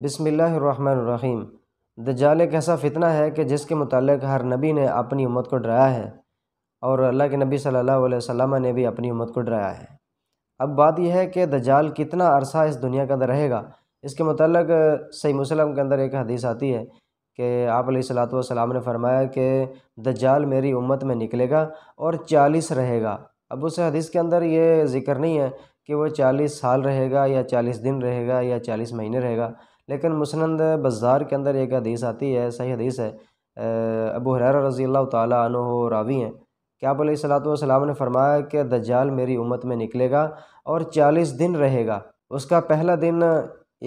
بسم اللہ الرحمن الرحیم۔ دجال ایک ایسا فتنہ ہے کہ جس کے متعلق ہر نبی نے اپنی امت کو ڈرایا ہے، اور اللہ کے نبی صلی اللہ علیہ وسلم نے بھی اپنی امت کو ڈرایا ہے۔ اب بات یہ ہے کہ دجال کتنا عرصہ اس دنیا کے اندر رہے گا۔ اس کے متعلق صحیح مسلم کے اندر ایک حدیث آتی ہے کہ آپ علیہ الصلوۃ والسلام نے فرمایا کہ دجال میری امت میں نکلے گا اور 40 رہے گا۔ اب اس حدیث کے اندر یہ ذکر نہیں ہے کہ وہ 40 سال رہے گا یا 40 دن رہے گا یا 40 مہینے رہے گا، لیکن مسند بزار کے اندر ایک حدیث آتی ہے، صحیح حدیث ہے، ابو ہریرہ رضی اللہ تعالیٰ عنہ راوی ہیں کہ آپ علیہ الصلوۃ والسلام نے فرمایا کہ دجال میری امت میں نکلے گا اور 40 دن رہے گا۔ اس کا پہلا دن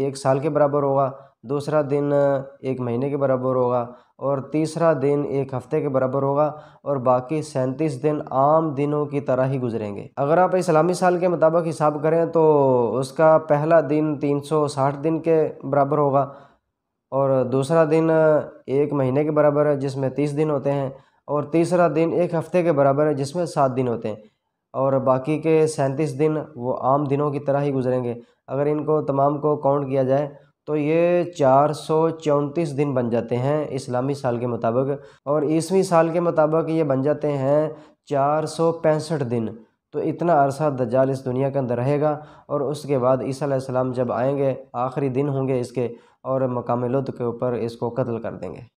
1 سال کے برابر ہوگا، دوسرا دن 1 مہینے کے برابر ہوگا، اور تیسرا دن 1 ہفتے کے برابر ہوگا، اور باقی 37 دن عام دنوں کی طرح ہی گزریں گے۔ اگر آپ اسلامی سال کے مطابق حساب کریں تو اس کا پہلا دن 360 دن کے برابر ہوگا، اور دوسرا دن 1 مہینے کے برابر ہے جس میں 30 دن ہوتے ہیں، اور تیسرا دن 1 ہفتے کے برابر ہے جس میں 7 دن ہوتے ہیں، اور باقی کے 37 دن وہ عام دنوں کی طرح ہی گزریں گے۔ اگر ان کو تمام کو کاؤنٹ کیا جائے تو یہ 434 دن بن جاتے ہیں اسلامی سال کے مطابق، اور عیسوی سال کے مطابق یہ بن جاتے ہیں 465 دن۔ تو اتنا عرصہ دجال اس دنیا کے اندر رہے گا، اور اس کے بعد عیسیٰ علیہ السلام جب آئیں گے، آخری دن ہوں گے اس کے، اور مقام لد کے اوپر اس کو قتل کر دیں گے۔